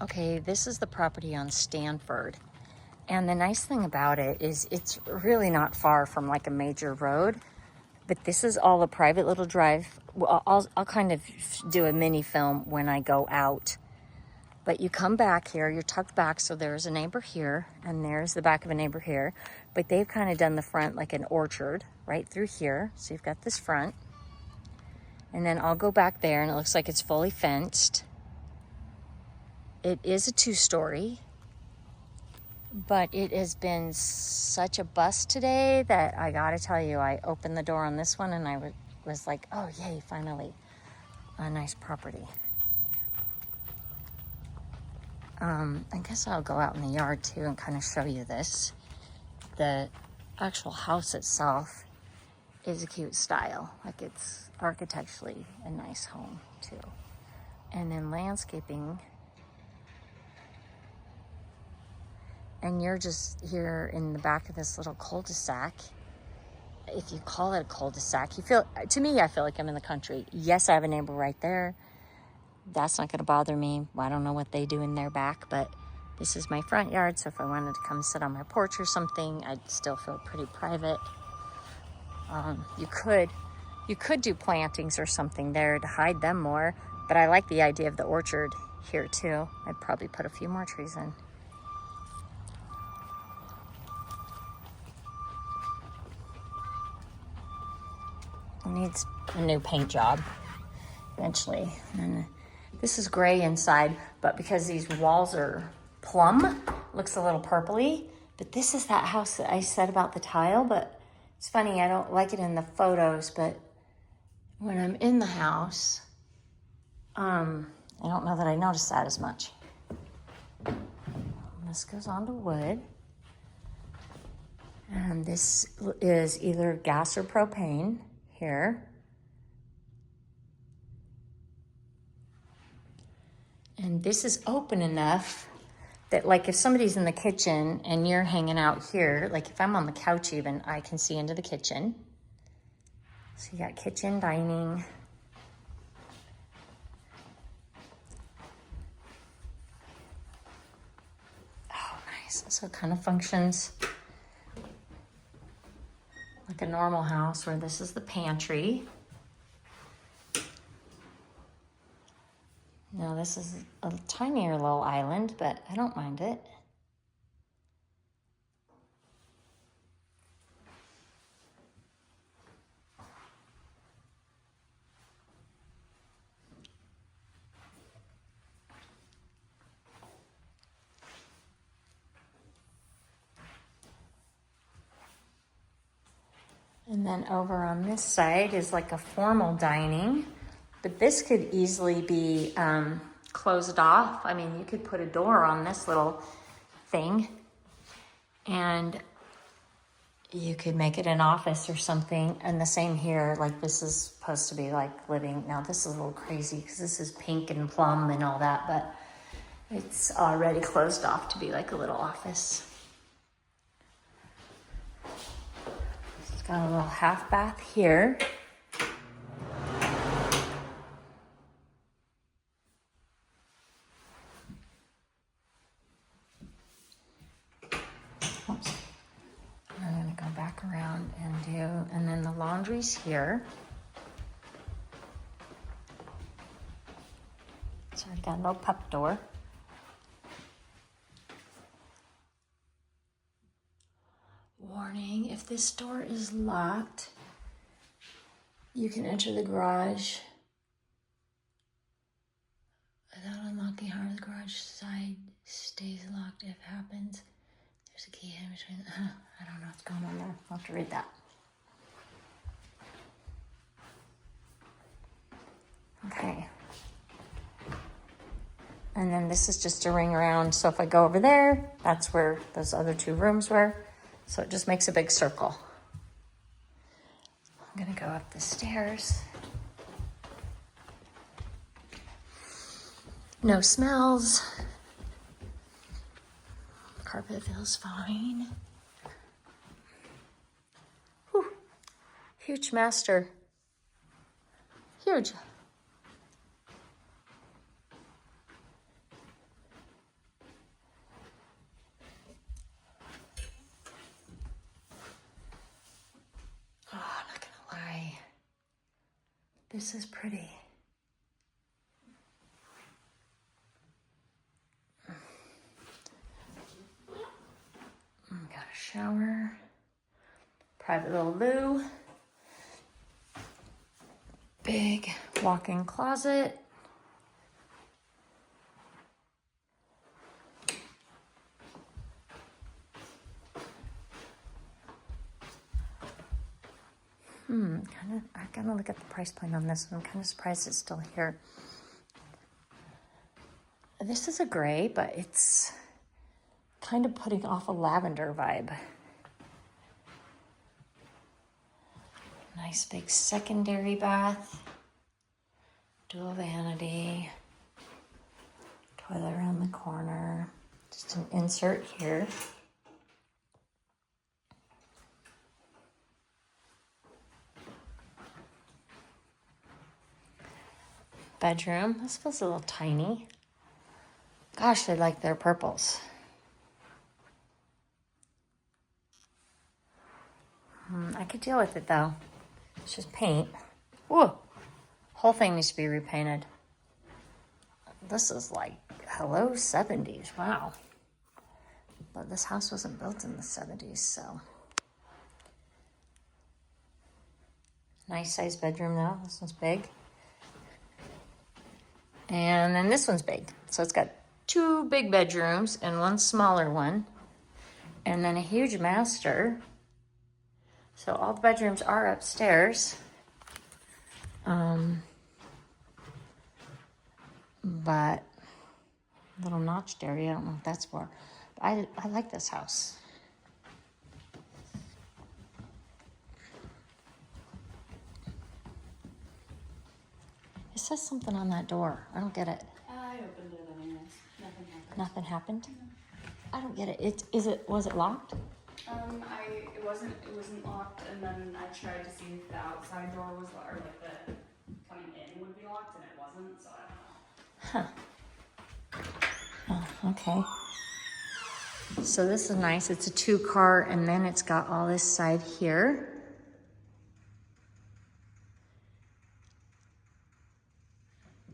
Okay, this is the property on Stanford. And the nice thing about it is it's really not far from like a major road, but this is all a private little drive. Well, I'll kind of do a mini film when I go out. But you come back here, you're tucked back, so there's a neighbor here, and there's the back of a neighbor here. But they've kind of done the front like an orchard right through here. So you've got this front. And then I'll go back there, and it looks like it's fully fenced. It is a 2-story, but it has been such a bust today that I gotta tell you, I opened the door on this one, and I was like, oh, yay, finally, a nice property. I guess I'll go out in the yard too and kind of show you this. The actual house itself is a cute style. Like, it's architecturally a nice home too. And then landscaping. And you're just here in the back of this little cul-de-sac. If you call it a cul-de-sac, to me, I feel like I'm in the country. Yes, I have a neighbor right there. That's not gonna bother me. I don't know what they do in their back, but this is my front yard, so if I wanted to come sit on my porch or something, I'd still feel pretty private. You could do plantings or something there to hide them more, but I like the idea of the orchard here too. I'd probably put a few more trees in. It needs a new paint job eventually. And this is gray inside, but because these walls are plum, looks a little purpley. But this is that house that I said about the tile, but it's funny, I don't like it in the photos, but when I'm in the house, I don't know that I notice that as much. This goes on to wood. And this is either gas or propane here. And this is open enough that, like, if somebody's in the kitchen and you're hanging out here, like if I'm on the couch even, I can see into the kitchen. So you got kitchen, dining. Oh, nice. So it kind of functions like a normal house, where this is the pantry. Now this is a tinier little island, but I don't mind it. And then over on this side is like a formal dining, but this could easily be closed off. I mean, you could put a door on this little thing and you could make it an office or something. And the same here, like this is supposed to be like living. Now this is a little crazy because this is pink and plum and all that, but it's already closed off to be like a little office. It's got a little half bath here. Oops. I'm gonna go back around and then the laundry's here. It's already got a little pup door. Warning, if this door is locked, you can enter the garage without unlocking. However, the garage side stays locked if it happens. There's a key in between. I don't know what's going on there. I'll have to read that. Okay. And then this is just a ring around. So if I go over there, that's where those other 2 rooms were. So it just makes a big circle. I'm gonna go up the stairs. No smells. Carpet feels fine. Whew. Huge master. Huge. This is pretty. Got a shower, private little loo, big walk-in closet. I gotta look at the price point on this one. I'm kind of surprised it's still here. This is a gray, but it's kind of putting off a lavender vibe. Nice big secondary bath, dual vanity, toilet around the corner, just an insert here. Bedroom, this feels a little tiny. Gosh, they like their purples. I could deal with it though. It's just paint. Whoa, whole thing needs to be repainted. This is like, hello 70s, wow. But this house wasn't built in the 70s, so. Nice sized bedroom though, this one's big. And then this one's big. So it's got 2 big bedrooms and 1 smaller one. And then a huge master. So all the bedrooms are upstairs. But little notched area, I don't know what that's for. But I like this house. It says something on that door. I don't get it. I opened it anyways. Nothing happened. Nothing happened? No. I don't get it. Was it locked? It wasn't locked, and then I tried to see if the outside door was locked, or like the coming in would be locked, and it wasn't, so I don't know. Huh. Oh, okay. So this is nice. It's a 2-car, and then it's got all this side here.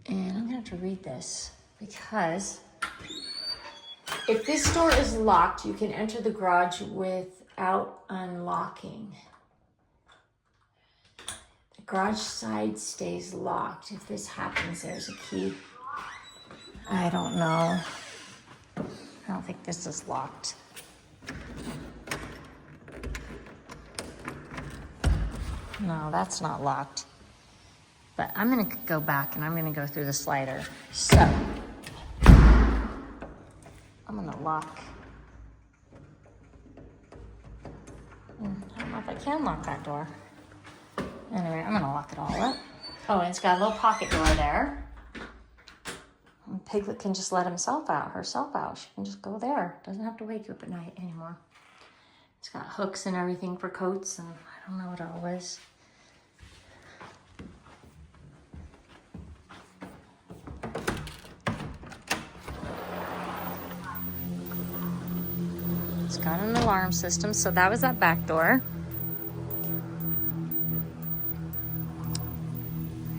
And I'm gonna have to read this because if this door is locked, you can enter the garage without unlocking. The garage side stays locked. If this happens, there's a key. I don't know. I don't think this is locked. No, that's not locked. But I'm gonna go back and I'm gonna go through the slider. So, I'm gonna lock. I don't know if I can lock that door. Anyway, I'm gonna lock it all up. Oh, and it's got a little pocket door there. And Piglet can just let herself out. She can just go there. Doesn't have to wake you up at night anymore. It's got hooks and everything for coats, and I don't know what it all is. It's got an alarm system, so that was that back door.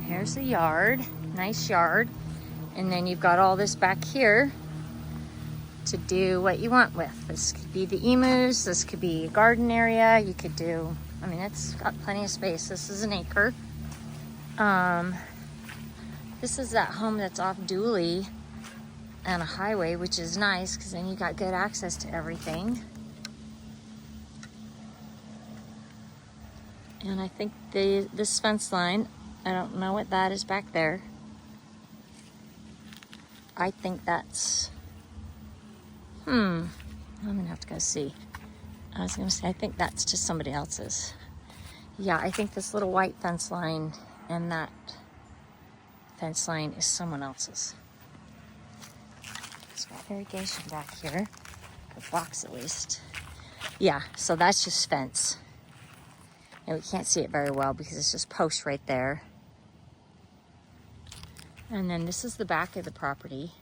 Here's the yard, nice yard. And then you've got all this back here to do what you want with. This could be the emus, this could be a garden area. You could do, I mean, it's got plenty of space. This is an acre. This is that home that's off Dooley and a highway, which is nice because then you got good access to everything. And I think this fence line, I don't know what that is back there. I think that's, I'm gonna have to go see. I was gonna say, I think that's just somebody else's. Yeah, I think this little white fence line and that fence line is someone else's. It's got irrigation back here, for blocks at least. Yeah, so that's just fence. And we can't see it very well because it's just posts right there. And then this is the back of the property.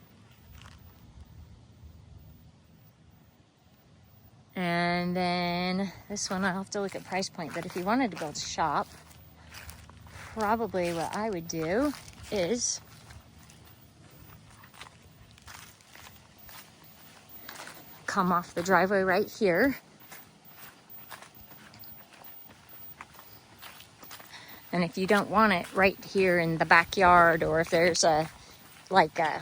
And then this one, I'll have to look at price point, but if you wanted to build a shop, probably what I would do is come off the driveway right here. And if you don't want it right here in the backyard, or if there's a, like a,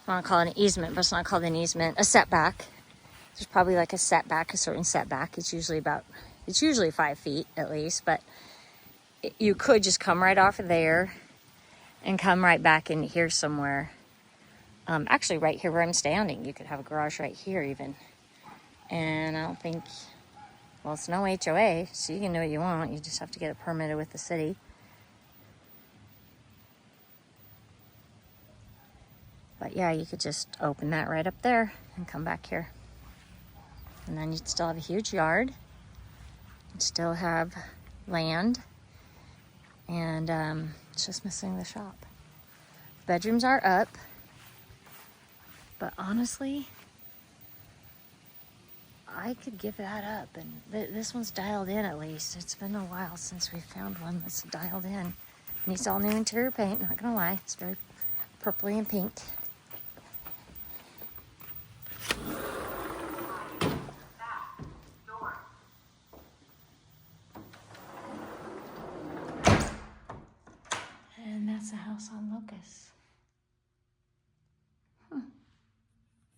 I want to call it an easement, but it's not called an easement, a setback. There's probably like a setback, a certain setback. It's usually 5 feet at least, but you could just come right off of there and come right back in here somewhere. Actually, right here where I'm standing, you could have a garage right here even. And I don't think, well, it's no HOA, so you can do what you want. You just have to get it permitted with the city. But yeah, you could just open that right up there and come back here. And then you'd still have a huge yard. You'd still have land. And it's just missing the shop. Bedrooms are up. But honestly, I could give that up. And this one's dialed in at least. It's been a while since we found one that's dialed in. Needs all new interior paint, not gonna lie. It's very purpley and pink. And that's a house on Locust.